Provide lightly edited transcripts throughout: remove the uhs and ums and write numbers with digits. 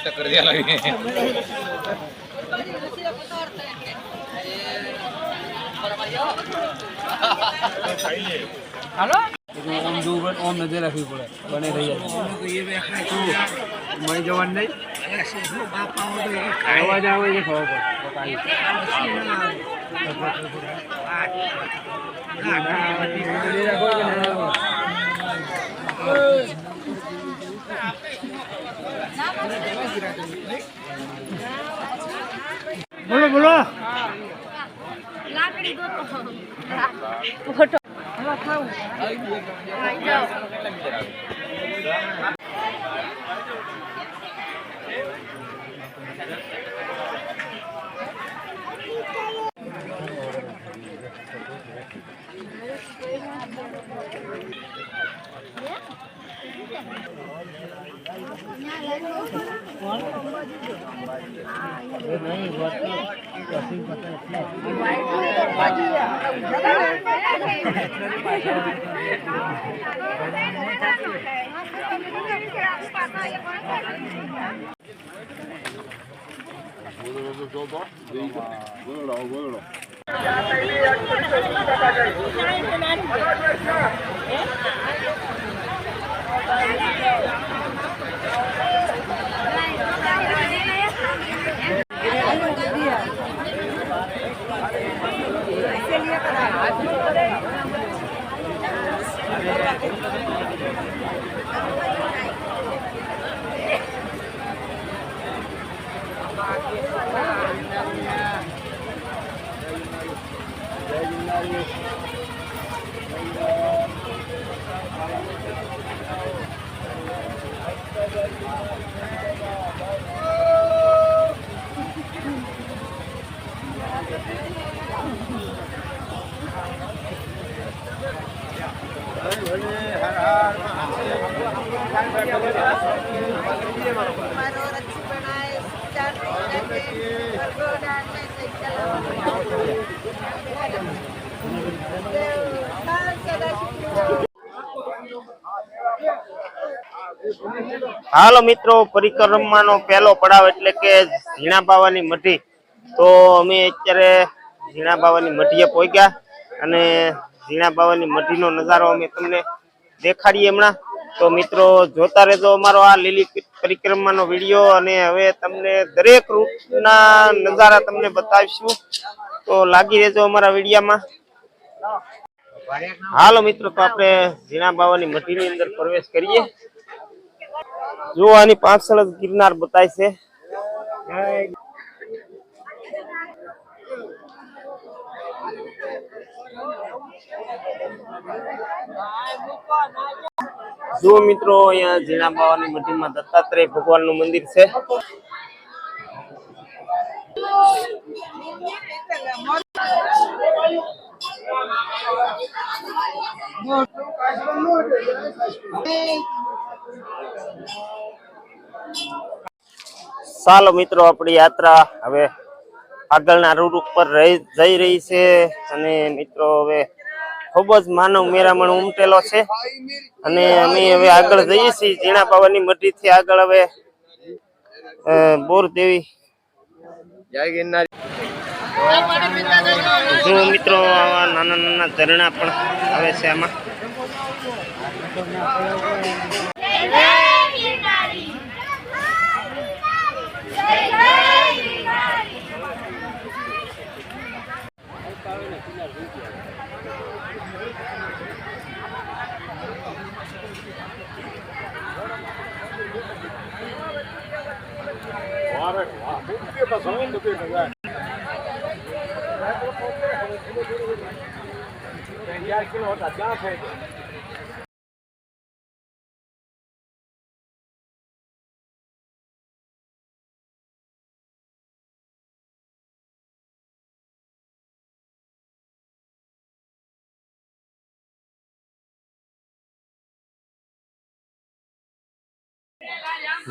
टक्कर दिया लगे हेलो ओम दूर ओम नजर रखी पड़े बने रही तो ये मैं जवान नहीं आवाज आवे ये खबर बताइए बोलो बोलो लाकड़ी दो तो फोटो हेलो खाओ आई जाओ હાલો મિત્રો, પરિક્રમાનો પહેલો પડાવ એટલે કે ઝીણા બાવાની મઢી. તો અમે અત્યારે ઝીણા બાવાની મઢીએ પહોંચ્યા અને ઝીણા બાવાની મઢીનો નજારો અમે તમને દેખાડીએ હમણાં. તો મિત્રો જોતા રહેજો અમારો આ લીલી પરિક્રમાનો વિડીયો અને હવે તમને દરેક રૂટના નજારા તમને બતાવીશું. તો લાગી રહેજો અમારા વિડીયામાં. હાલો મિત્રો, તો આપણે ઝીણા બાવાની મઢીની અંદર પ્રવેશ કરીએ. જો આની પાછળ જ ગિરનાર બતાય છે. જો મિત્રો, અહીંયા ઝીણા બાવાની મઢીમાં દત્તાત્રેય ભગવાન નું મંદિર છે. ચાલો મિત્રો, આપણી યાત્રા હવે આગળના રૂટ ઉપર જઈ રહી છે અને મિત્રો હવે ખૂબ જ માનવ મેરામણ ઉમટેલો છે અને અમે હવે આગળ જઈએ છીએ ઝીણા બાવાની મઢી થી આગળ હવે બોરદેવી જય ગિરનાર. જો મિત્રો, આવા નાના નાના ઝરણા પણ આવે છે આમાં.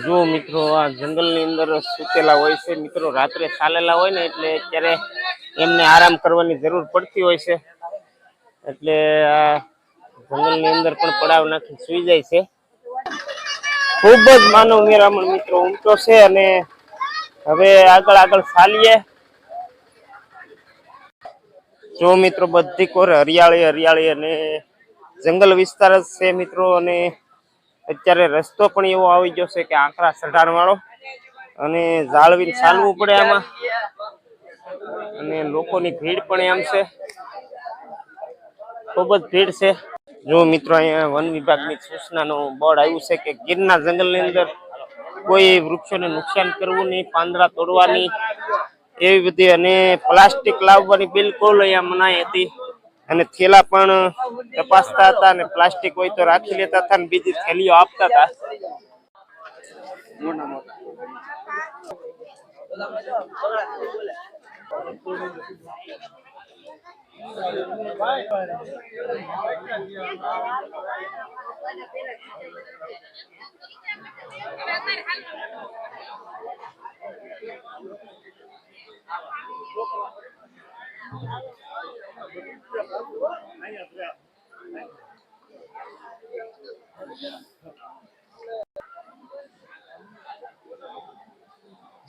જો મિત્રો આ જંગલની અંદર સૂતેલા હોય છે મિત્રો, રાત્રે ચાલેલા હોય ને એટલે અત્યારે એમને આરામ કરવાની જરૂર પડતી હોય છે, એટલે આ જંગલની અંદર પણ પડાવ નાખી સુઈ જાય છે. ખૂબ જ માનવ મેરામણ મિત્રો ઉમટો છે અને હવે આગળ ચાલીએ. જો મિત્રો બધી કોર હરિયાળી અને જંગલ વિસ્તાર જ છે મિત્રો, અને અત્યારે રસ્તો પણ એવો આવી ગયો છે કે આંકડા ચઢાણ વાળો, અને જાળવીને ચાલવું પડે આમાં, અને લોકોની ભીડ પણ એમ છે, ખૂબ જ ભીડ છે. જો મિત્રો અહીંયા વન વિભાગની સૂચનાનું બોર્ડ આવ્યું છે કે ગીરના જંગલની અંદર કોઈ વૃક્ષોને નુકસાન કરવું નહીં, પાંદડા તોડવાની એવી બધી, અને પ્લાસ્ટિક લાવવાની બિલકુલ અહીંયા મનાઈ હતી, અને થેલા પણ તપાસતા હતા, અને પ્લાસ્ટિક હોય તો રાખી લેતા હતા અને બીજી થેલીઓ આપતા હતા.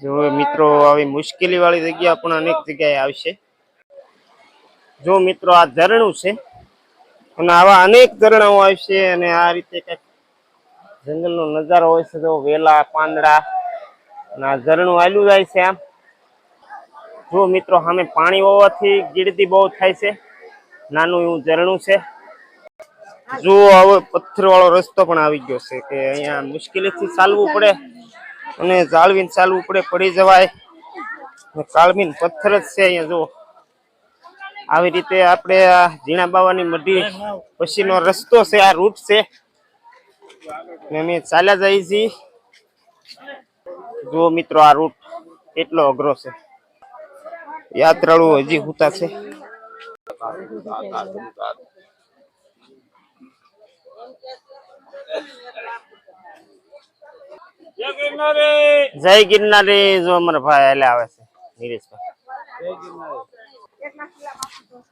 જો મિત્રો આવી મુશ્કેલી વાળી જગ્યા પણ અનેક જગ્યાએ આવશે. જો મિત્રો આ ઝરણું છે અને આવા અનેક ઝરણાઓ આવશે, અને આ રીતે કઈક જંગલનો નજારો હોય છે. જો વેલા પાંદડા અને આ ઝરણું આલ્યું જાય છે આમ. જો મિત્રો સામે પાણી હોવાથી ગીરદી બહુ થાય છે, નાનું એવું ઝરણું છે. જો હવે પથ્થર વાળો રસ્તો પણ આવી ગયો છે કે અહીંયા મુશ્કેલીથી ચાલવું પડે, અને જાળવીને ચાલવું પડે, પડી જવાય. કાળમીન પથ્થર જ છે અહીંયા. જો આવી રીતે આપણે આ ઝીણા બાવાની મઢી પછીનો રસ્તો છે, આ રૂટ છે, ને અમે ચાલ્યા જઈએ છીએ. જો મિત્રો આ રૂટ એટલો અઘરો છે, યાત્રાળુ હજી હુતા છે. જય ગિરનારી. જો અમારા ભાઈ હાલે આવે છે, નીરેશભાઈ.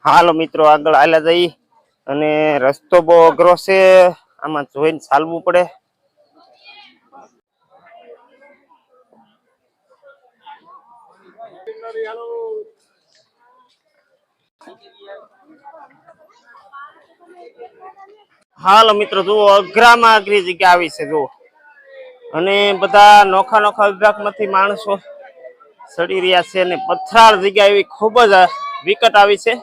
હાલો મિત્રો આગળ હાલ્યા જઈ, અને રસ્તો બહુ અઘરો છે, આમાં જોઈને ચાલવું પડે. હાલો મિત્રો જુઓ અઘરામાં અઘરી જગ્યા આવી છે જુઓ, અને બધા નોખા વિભાગમાંથી માણસો ચડી રહ્યા છે, અને પથરાળ જગ્યા એવી ખૂબ જ વિકટ આવી છે.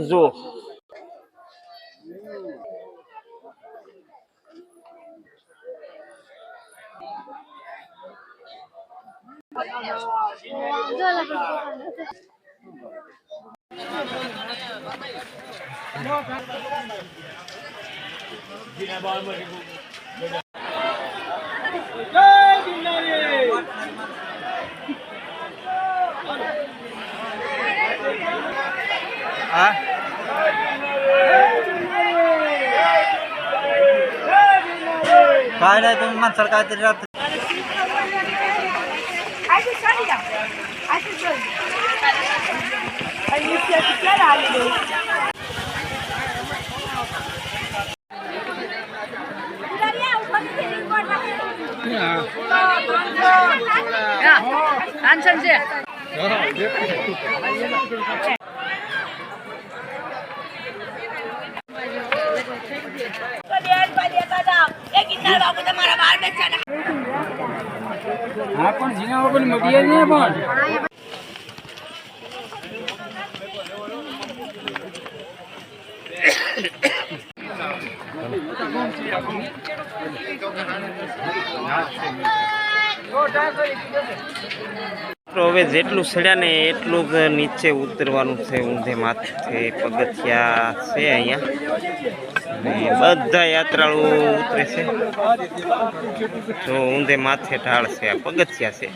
જો काय नाही तुम्ही माणसाला काहीतरी राहत હા પણ જીના વગર મટીએ ને પણ હવે જેટલું ચડ્યા ને એટલું જ નીચે ઉતરવાનું છે. ઊંધે માથે પગથિયા છે અહીંયા, બધા યાત્રાળુ ઉતરે છે. તો ઊંધે માથે ઢાળ છે, આ પગથિયા છે.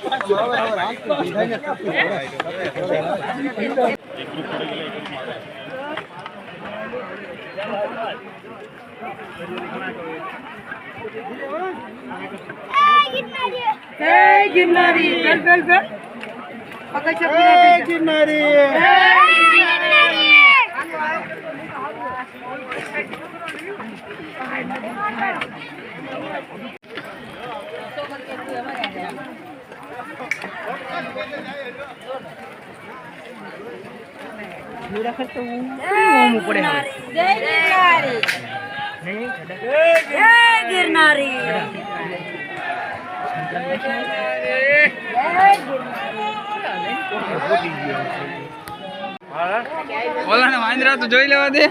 गिरनारी ઓલા ને વાંદરા તો જોઈ લેવા દે.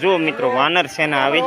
જો મિત્રો વાનર સેના આવી.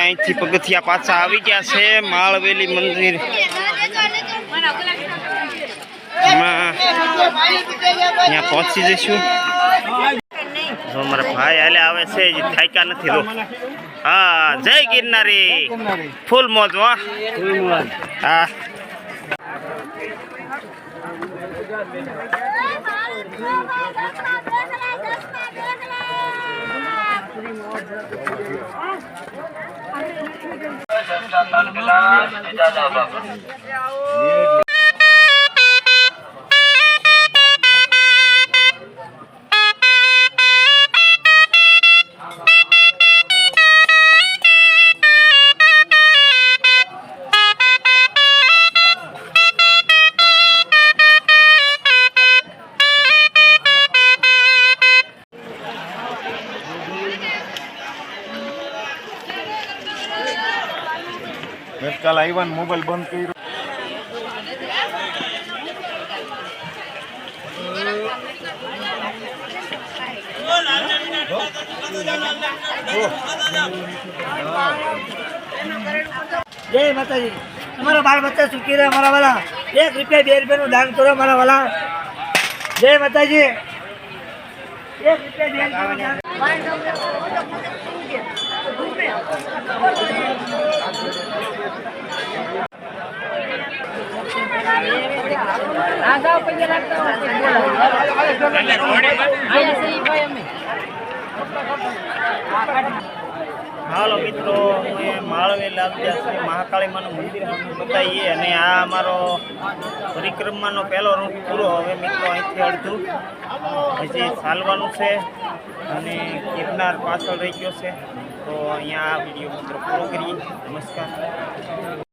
અહીંથી પગથિયા પાછા આવી ગયા છે માળવેલી મંદિર. ત્યાં પહોંચી જઈશું. જો મારા ભાઈ હાલે આવે છે, થાક્યા નથી. લો હા, જય ગિરનારી. ફૂલ મોજ. હા કાલ આવ્યા મોબાઈલ બંધ કર્યો. जय माता जी. हमारा बाल बच्चा सुखी रहे. हमारा वाला 1 रुपया 2 रुपया નું દાન કરો. हमारा वाला जय माता जी. 1 रुपया 2 रुपया હાલો મિત્રો, અમે માળવેલ આવ્યા છીએ. મહાકાળી માનું મંદિર બતાવીએ. અને આ અમારો પરિક્રમાનો પહેલો રૂટ પૂરો. હવે મિત્રો અહીંથી અડધું હજી ચાલવાનું છે અને ગિરનાર પાછળ રહી ગયો છે. તો અહીંયા આ વિડીયો મિત્રો પૂરો કરીએ. નમસ્કાર.